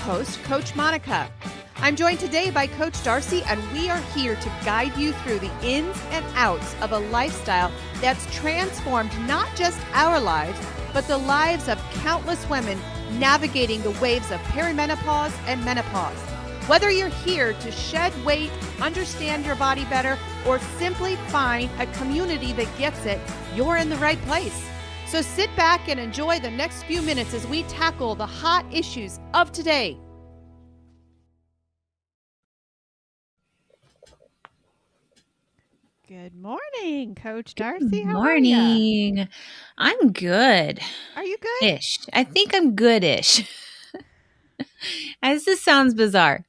host, Coach Monica. I'm joined today by Coach Darcy, and we are here to guide you through the ins and outs of a lifestyle that's transformed not just our lives, but the lives of countless women navigating the waves of perimenopause and menopause. Whether you're here to shed weight, understand your body better, or simply find a community that gets it, you're in the right place. So sit back and enjoy the next few minutes as we tackle the hot issues of today. Good morning, Coach Darcy. How are you? Morning. I'm good. Are you good? Ish. I think I'm good-ish. As this sounds bizarre,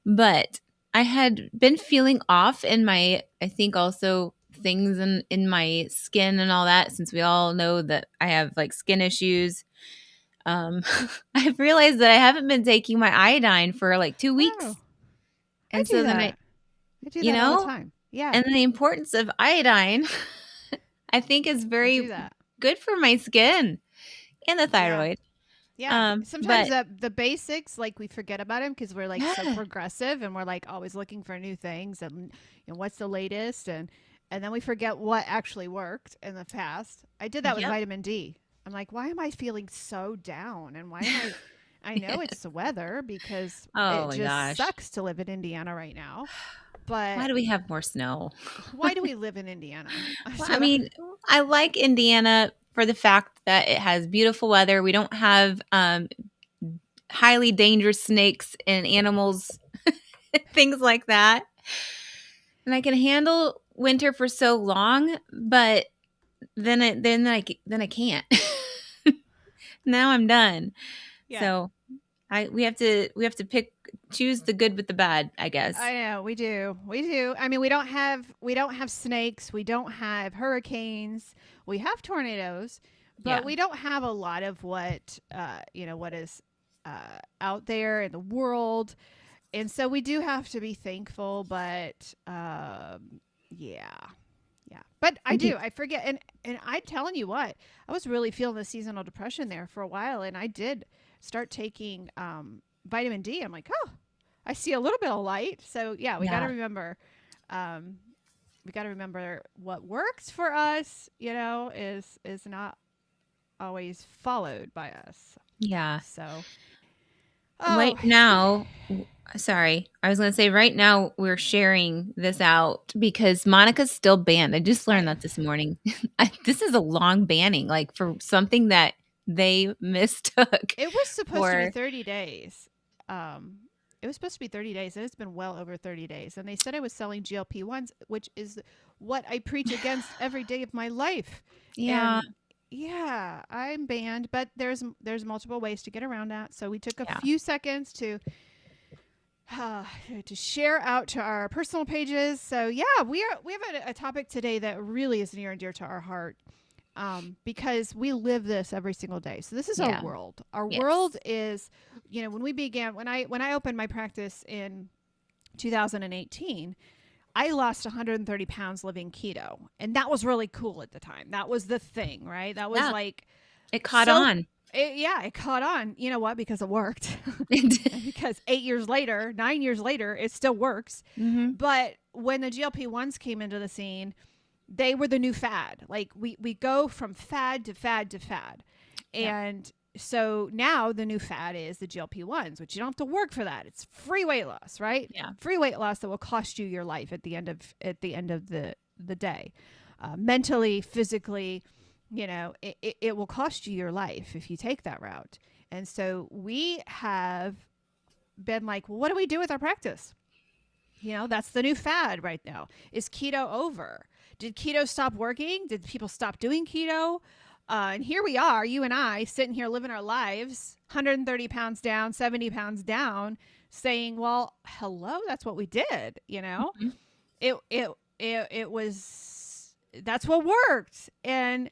but I had been feeling off in my, I think also things in my skin and all that, since we all know that I have like skin issues. I've realized that I haven't been taking my iodine for like 2 weeks. Oh, And I do so then that. I do you that all the know, time. Yeah, and the importance of iodine, I think is I do very that. good for my skin and the thyroid. Yeah. Sometimes But the basics, like we forget about them because we're like so yeah, progressive and we're like always looking for new things and what's the latest and then we forget what actually worked in the past. I did that with yep. vitamin D. I'm like, why am I feeling so down? And why am I know it's the weather because Oh it my just gosh. sucks to live in Indiana right now. Why But do we have more snow? why do we live in Indiana? Well, I mean, I like Indiana for the fact that it has beautiful weather. We don't have highly dangerous snakes and animals, things like that. And I can handle winter for so long, but then I can't. Now I'm done. Yeah. So we have to choose the good with the bad, I guess. I know we do. We do. I mean, we don't have snakes. We don't have hurricanes. We have tornadoes, but Yeah. we don't have a lot of what what is out there in the world. And so we do have to be thankful. But yeah, yeah. But I do. I forget. And I telling you what, I was really feeling the seasonal depression there for a while, and I did start taking vitamin D. I'm like, oh, I see a little bit of light. So yeah, we got to remember, what works for us, is not always followed by us. Yeah. So Right now, sorry, I was going to say right now we're sharing this out because Monica's still banned. I just learned that this morning. This is a long banning, like for something that they mistook. It was supposed to be 30 days. It was supposed to be 30 days, and it's been well over 30 days. And they said I was selling GLP-1s, which is what I preach against every day of my life. Yeah. And yeah, I'm banned, but there's multiple ways to get around that. So we took a few seconds to share out to our personal pages. So yeah, we have a topic today that really is near and dear to our heart. Because we live this every single day. So this is our world. Our world is, when we began, when I opened my practice in 2018, I lost 130 pounds living keto. And that was really cool at the time. That was the thing, right? That was like, it caught on. It caught on. You know what? Because it worked. Because 9 years later, it still works. Mm-hmm. But when the GLP-1s came into the scene, they were the new fad. Like we go from fad to fad to fad. And so now the new fad is the GLP-1s, which you don't have to work for that. It's free weight loss, right? Yeah. Free weight loss that will cost you your life at the end of the day. Mentally, physically, it will cost you your life if you take that route. And so we have been like, well, what do we do with our practice? That's the new fad right now. Is keto over? Did keto stop working? Did people stop doing keto? And here we are, you and I, sitting here living our lives, 130 pounds down, 70 pounds down, saying, well, hello, that's what we did. Mm-hmm. It was, that's what worked. And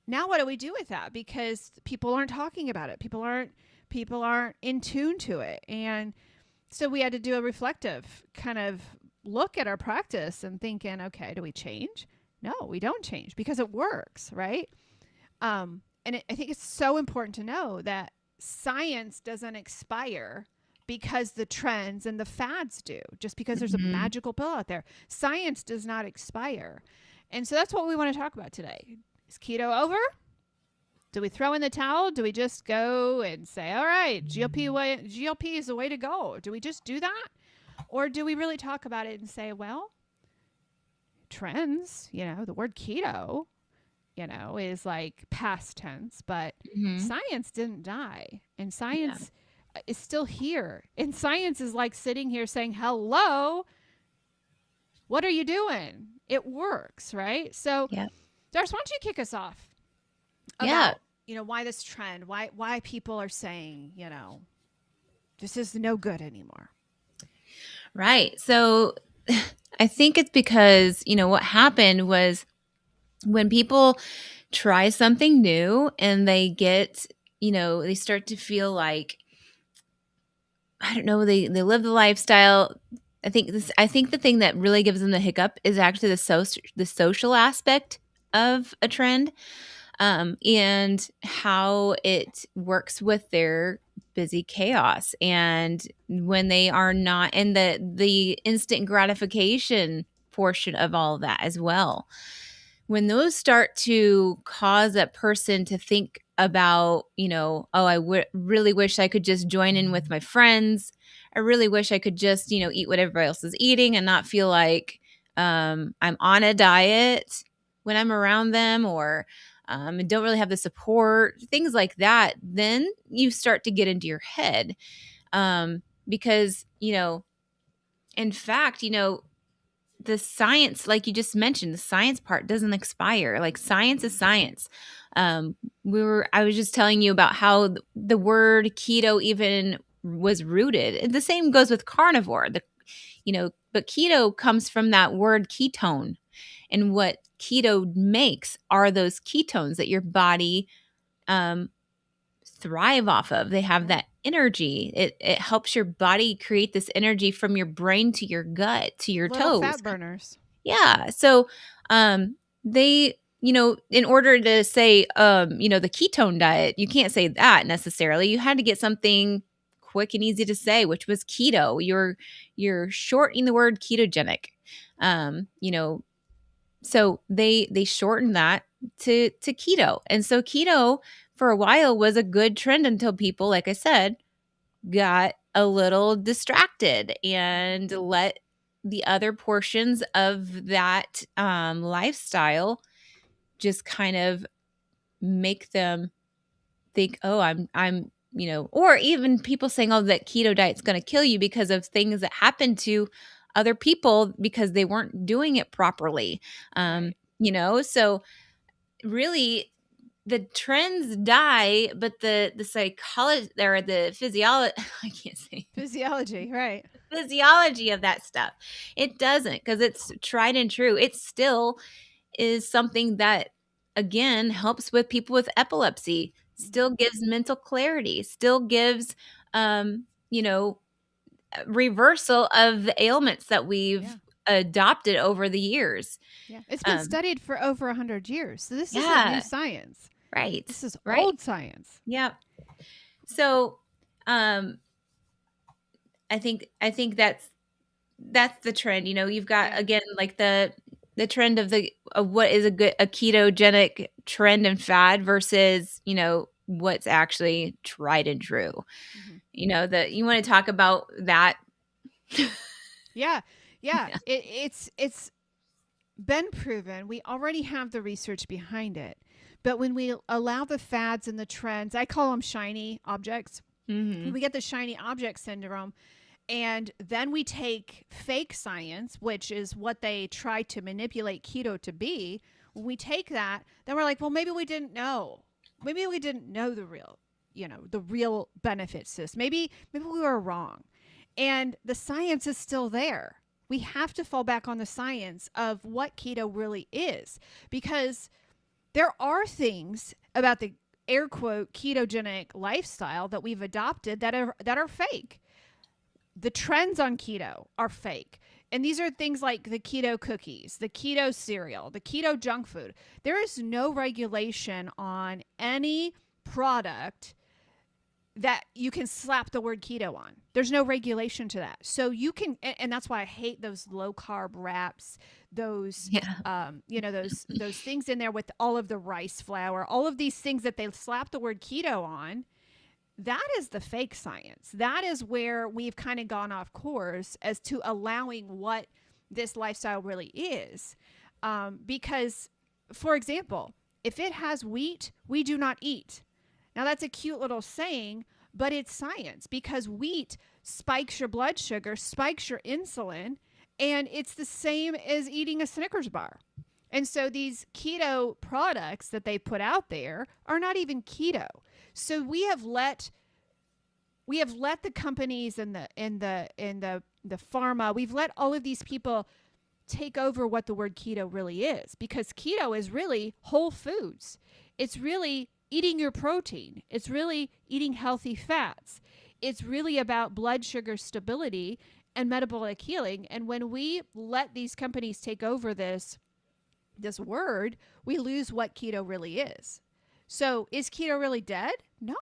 now what do we do with that? Because people aren't talking about it. People aren't in tune to it. And so we had to do a reflective kind of look at our practice and thinking, okay, do we change? No, we don't change because it works, right? I think it's so important to know that science doesn't expire because the trends and the fads do, just because there's a Mhm. magical pill out there. Science does not expire. And so that's what we want to talk about today. Is keto over? Do we throw in the towel? Do we just go and say, all right, GLP is the way to go? Do we just do that? Or do we really talk about it and say, well, trends, the word keto, is like past tense, but Mhm. science didn't die. And Yeah. science is still here. And science is like sitting here saying, hello, what are you doing? It works, right? So, Yeah. Darce, why don't you kick us off Yeah. about, why this trend, why people are saying, this is no good anymore. Right. So I think it's because, what happened was when people try something new and they get, they start to feel like, I don't know, they live the lifestyle. I think the thing that really gives them the hiccup is actually the social aspect of a trend, and how it works with their busy chaos, and when they are not, and the instant gratification portion of all of that as well. When those start to cause a person to think about, oh, really wish I could just join in with my friends. I really wish I could just, eat what everybody else is eating and not feel like I'm on a diet when I'm around them, or and don't really have the support, things like that. Then you start to get into your head, because, in fact, the science, like you just mentioned, the science part doesn't expire. Like, science is science. Um, I was just telling you about how the word keto even was rooted. And the same goes with carnivore. But keto comes from that word ketone. And what keto makes are those ketones that your body um, thrive off of. They have Right. that energy. It helps your body create this energy from your brain to your gut to your Little toes. fat burners. Yeah. So they, in order to say, the ketone diet, you can't say that necessarily. You had to get something quick and easy to say, which was keto. You're shortening the word ketogenic. Um, you know, so they shortened that to keto. And so keto for a while was a good trend until people, like I said, got a little distracted and let the other portions of that lifestyle just kind of make them think, oh, I'm, or even people saying, oh, that keto diet's going to kill you because of things that happened to other people because they weren't doing it properly. Right. So really the trends die, but the psychology or the physiology, I can't say Physiology, right. physiology of that stuff, it doesn't, because it's tried and true. It still is something that, again, helps with people with epilepsy, Mm-hmm. still gives mental clarity, still gives um you know reversal of the ailments that Yeah. we've adopted over the years. Yeah. It's been um studied for over 100 years. So this isn't new yeah, science. right, This is right, old science. yeah. So um I think that's the trend. You've got, Yeah. again, like the trend of what is a ketogenic trend and fad versus, what's actually tried and true. Mm-hmm. That you want to talk about that. Yeah. Yeah. Yeah. It's been proven. We already have the research behind it. But when we allow the fads and the trends, I call them shiny objects. When Mhm. we get the shiny object syndrome, and then we take fake science, which is what they try to manipulate keto to be. When we take that, then we're like, well, maybe we didn't know. Maybe we didn't know the real benefits to this. Maybe we were wrong. And the science is still there. We have to fall back on the science of what keto really is, because there are things about the air quote ketogenic lifestyle that we've adopted that are fake. The trends on keto are fake. And these are things like the keto cookies, the keto cereal, the keto junk food. There is no regulation on any product that you can slap the word keto on. There's no regulation to that. So you can, and that's why I hate those low carb wraps, those, Yeah. those things in there with all of the rice flour, all of these things that they slap the word keto on. That is the fake science. That is where we've kind of gone off course as to allowing what this lifestyle really is. Because, for example, if it has wheat, we do not eat. Now, that's a cute little saying, but it's science because wheat spikes your blood sugar, spikes your insulin, and it's the same as eating a Snickers bar. And so these keto products that they put out there are not even keto. So we have let the companies and the pharma, we've let all of these people take over what the word keto really is, because keto is really whole foods. It's really eating your protein. It's really eating healthy fats. It's really about blood sugar stability and metabolic healing. And when we let these companies take over this word, we lose what keto really is. So is keto really dead? No,